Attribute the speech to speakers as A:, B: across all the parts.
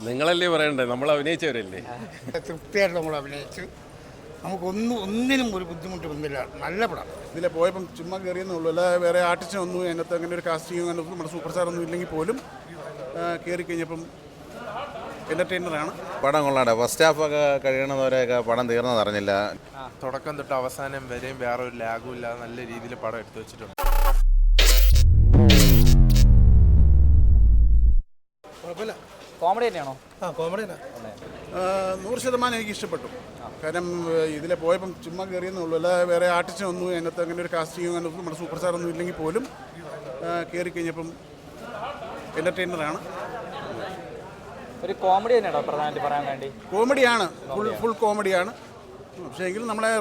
A: നിങ്ങളല്ലേ പറയണ്ടേ, നമ്മൾ അഭിനയിച്ചവരല്ലേ.
B: തൃപ്തിയായിട്ട് നമ്മൾ അഭിനയിച്ച് ഒന്നിനും ഒരു ബുദ്ധിമുട്ട് വന്നില്ല. നല്ല പടം.
C: ഇതിലെ പോയപ്പം ചുമ്മാ കയറിയെന്നുള്ളൂ, അല്ലാതെ വേറെ ആർട്ടിസ്റ്റിനൊന്നും അതിനകത്ത് അങ്ങനെ ഒരു കാസ്റ്റിംഗ് അങ്ങനെ നമ്മുടെ സൂപ്പർ സ്റ്റാർ ഒന്നും ഇല്ലെങ്കിൽ പോലും കയറി കഴിഞ്ഞപ്പം എൻ്റർടൈനറാണ്.
D: പടം കൊള്ളാട്ടെ. ഫസ്റ്റ് ഹാഫൊക്കെ കഴിയണവരെയൊക്കെ പടം തീർന്നത് അറിഞ്ഞില്ല.
E: തുടക്കം തൊട്ട് അവസാനം വരെയും വേറെ ഒരു ലാഗും ഇല്ലാതെ നല്ല രീതിയിൽ പടം എടുത്തു വെച്ചിട്ടുണ്ട്.
C: കുഴപ്പമില്ല.
F: കോമഡി തന്നെയാണോ?
C: കോമഡി തന്നെ. 100% എനിക്ക് ഇഷ്ടപ്പെട്ടു. കാരണം ഇതിലെ പോയപ്പം ചുമ്മാ കയറിയെന്നുള്ളൂ, അല്ലാതെ വേറെ ആർട്ടിസ്റ്റിനൊന്നും അതിനകത്ത് അങ്ങനെ ഒരു കാസ്റ്റിംഗ് അങ്ങനെ നമ്മുടെ സൂപ്പർ സ്റ്റാർ ഒന്നും ഇല്ലെങ്കിൽ പോലും കയറി കഴിഞ്ഞപ്പം എൻ്റർടൈനറാണ്.
F: ഒരു കോമഡി തന്നെയാണോ പ്രധാനമായിട്ട് പറയാൻ വേണ്ടി?
C: കോമഡിയാണ്, ഫുൾ കോമഡിയാണ്. പക്ഷേ എങ്കിലും നമ്മളെ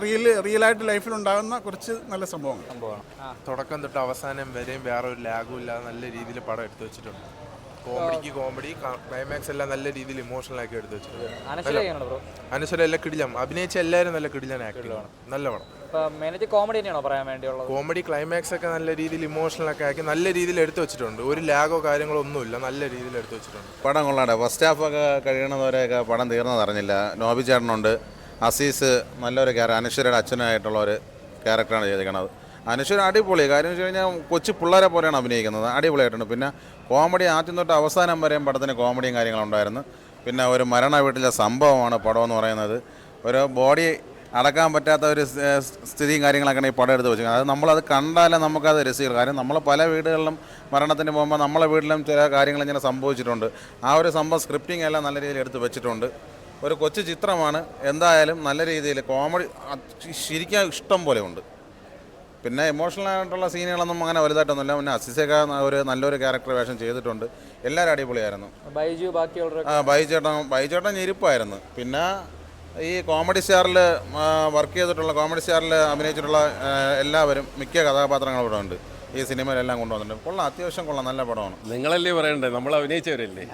C: റിയലായിട്ട് ലൈഫിലുണ്ടാകുന്ന കുറച്ച് നല്ല സംഭവമാണ്.
E: തുടക്കം തൊട്ട് അവസാനം വരെയും വേറെ ഒരു ലാഗും ഇല്ലാതെ നല്ല രീതിയിൽ പടം എടുത്തു വെച്ചിട്ടുണ്ട്. കോമഡി ക്ലൈമാക്സ് എല്ലാം നല്ല രീതിയിൽ ഇമോഷണൽ ആക്കി എടുത്തു വെച്ചിട്ടുണ്ട്. അനശ്വര എല്ലാം കിടിലം അഭിനയിച്ച എല്ലാവരും നല്ല കിടിലൻ ആക്ടിലാണ്. നല്ല പടം.
F: കോമഡി തന്നെയാണോ പറയാൻ വേണ്ടിയുള്ളത്?
E: കോമഡി ക്ലൈമാക്സ് ഒക്കെ നല്ല രീതിയിൽ ഇമോഷണൽ ഒക്കെ ആക്കി നല്ല രീതിയിൽ എടുത്തു വെച്ചിട്ടുണ്ട്. ഒരു ലാഗോ കാര്യങ്ങളോ ഒന്നുമില്ല, നല്ല രീതിയിൽ എടുത്തു വെച്ചിട്ടുണ്ട്.
D: പടം കൊള്ളാട്ടെ. ഫസ്റ്റ് ഹാഫൊക്കെ കഴിയണവരെയൊക്കെ പടം തീർന്നത് അറിഞ്ഞില്ല. നോബി ചേട്ടനുണ്ട്, അസീസ് നല്ലൊരു അനശ്വരയുടെ അച്ഛനായിട്ടുള്ള ഒരു ക്യാരക്ടറാണ് ചെയ്തിരിക്കുന്നത്. അനശ്വര അടിപൊളി. കാര്യം വെച്ച് കഴിഞ്ഞാൽ കൊച്ചു പിള്ളേരെ പോലെയാണ് അഭിനയിക്കുന്നത്. അടിപൊളിയായിട്ടുണ്ട്. പിന്നെ കോമഡി ആദ്യം തൊട്ട് അവസാനം വരെയും പടത്തിന് കോമഡിയും കാര്യങ്ങളുണ്ടായിരുന്നു. പിന്നെ ഒരു മരണ വീട്ടിലെ സംഭവമാണ് പടം എന്ന് പറയുന്നത്. ഒരു ബോഡി അടക്കാൻ പറ്റാത്ത ഒരു സ്ഥിതിയും കാര്യങ്ങളൊക്കെയാണ് ഈ പടം എടുത്ത് വെച്ചിരിക്കുന്നത്. അത് നമ്മളത് കണ്ടാലേ നമുക്കത് രസിക്കുള്ളൂ. കാര്യം നമ്മൾ പല വീടുകളിലും മരണത്തിന് പോകുമ്പോൾ നമ്മളെ വീട്ടിലും ചില കാര്യങ്ങൾ ഇങ്ങനെ സംഭവിച്ചിട്ടുണ്ട്. ആ ഒരു സംഭവം സ്ക്രിപ്റ്റിംഗ് എല്ലാം നല്ല രീതിയിൽ എടുത്ത് വെച്ചിട്ടുണ്ട്. ഒരു കൊച്ചു ചിത്രമാണ്. എന്തായാലും നല്ല രീതിയിൽ കോമഡി ശരിക്കും ഇഷ്ടം പോലെ ഉണ്ട്. പിന്നെ ഇമോഷണലായിട്ടുള്ള സീനുകളൊന്നും അങ്ങനെ വലുതായിട്ടൊന്നുമില്ല. പിന്നെ അസിസൊക്കെ ഒരു നല്ലൊരു ക്യാരക്ടർ വേഷം ചെയ്തിട്ടുണ്ട്. എല്ലാവരും അടിപൊളിയായിരുന്നു. ബൈജുചേട്ടൻ ഞെരുപ്പായിരുന്നു. പിന്നെ ഈ കോമഡി സ്റ്റാറിൽ വർക്ക് ചെയ്തിട്ടുള്ള അഭിനയിച്ചിട്ടുള്ള എല്ലാവരും മിക്ക കഥാപാത്രങ്ങളും ഇവിടെ ഉണ്ട്. ഈ സിനിമയിലെല്ലാം കൊണ്ടുവന്നിട്ടുണ്ട്. കൊള്ളാം, അത്യാവശ്യം കൊള്ളാം. നല്ല പടമാണ്.
A: നിങ്ങളല്ലേ പറയണ്ടേ, നമ്മൾ അഭിനയിച്ചവരല്ലേ.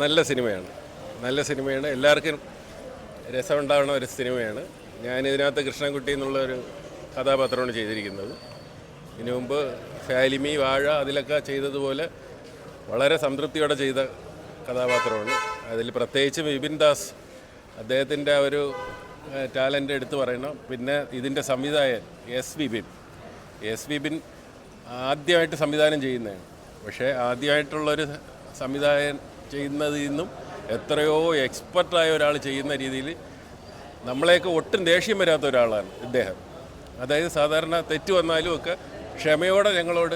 A: നല്ല സിനിമയാണ്. എല്ലാവർക്കും രസമുണ്ടാകുന്ന ഒരു സിനിമയാണ്. ഞാനിതിനകത്ത് കൃഷ്ണൻകുട്ടി എന്നുള്ളൊരു കഥാപാത്രമാണ് ചെയ്തിരിക്കുന്നത്. ഇതിനു മുമ്പ് ഫാലിമി, വാഴ അതിലൊക്കെ ചെയ്തതുപോലെ വളരെ സംതൃപ്തിയോടെ ചെയ്ത കഥാപാത്രമാണ്. അതിൽ പ്രത്യേകിച്ച് വിപിൻ ദാസ്, അദ്ദേഹത്തിൻ്റെ ഒരു ടാലൻ്റ് എടുത്തു പറയണം. പിന്നെ ഇതിൻ്റെ സംവിധായകൻ എസ് വിപിൻ ആദ്യമായിട്ട് സംവിധാനം ചെയ്യുന്നതാണ്. പക്ഷേ ആദ്യമായിട്ടുള്ളൊരു സംവിധായകൻ ചെയ്യുന്നതിൽ നിന്നും എത്രയോ എക്സ്പെർട്ടായ ഒരാൾ ചെയ്യുന്ന രീതിയിൽ നമ്മളെയൊക്കെ ഒട്ടും ദേഷ്യം വരാത്ത ഒരാളാണ് ഇദ്ദേഹം. അതായത് സാധാരണ തെറ്റ് വന്നാലും ഒക്കെ ക്ഷമയോടെ ഞങ്ങളോട്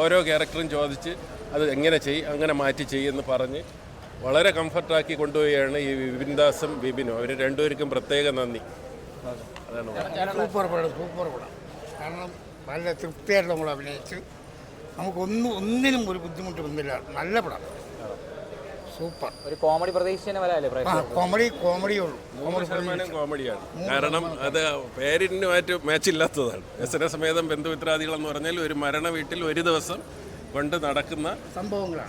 A: ഓരോ ക്യാരക്ടറും ചോദിച്ച് അത് എങ്ങനെ അങ്ങനെ മാറ്റി ചെയ്യുമെന്ന് പറഞ്ഞ് വളരെ കംഫർട്ടാക്കി കൊണ്ടുപോവുകയാണ് ഈ വിപിൻ ദാസും വിപിനും. അവർ രണ്ടുപേർക്കും പ്രത്യേക നന്ദി.
B: അതാണ് സൂപ്പർ പടം. കാരണം നല്ല തൃപ്തിയായിട്ട് നമ്മൾ അഭിനയിച്ച് ഒന്നിനും ഒരു ബുദ്ധിമുട്ട് വന്നില്ല. നല്ല പടം, സൂപ്പർ.
F: ഒരു കോമഡി പ്രതീക്ഷിച്ചതിന് വരാല്ലേ?
B: കോമഡിയുള്ളൂ.
A: 100% കോമഡിയാണ്. കാരണം അത് പേരിനുമായിട്ട് മാച്ചില്ലാത്തതാണ്. വ്യസന സമേതം ബന്ധുമിത്രാദികൾ എന്ന് പറഞ്ഞാൽ ഒരു മരണ വീട്ടിൽ ഒരു ദിവസം കൊണ്ട് നടക്കുന്ന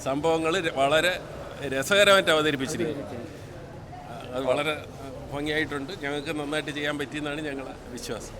A: സംഭവങ്ങൾ വളരെ രസകരമായിട്ട് അവതരിപ്പിച്ചിരിക്കുന്നു. അത് വളരെ ഭംഗിയായിട്ടുണ്ട്. ഞങ്ങൾക്ക് നന്നായിട്ട് ചെയ്യാൻ പറ്റിയെന്നാണ് ഞങ്ങളുടെ വിശ്വാസം.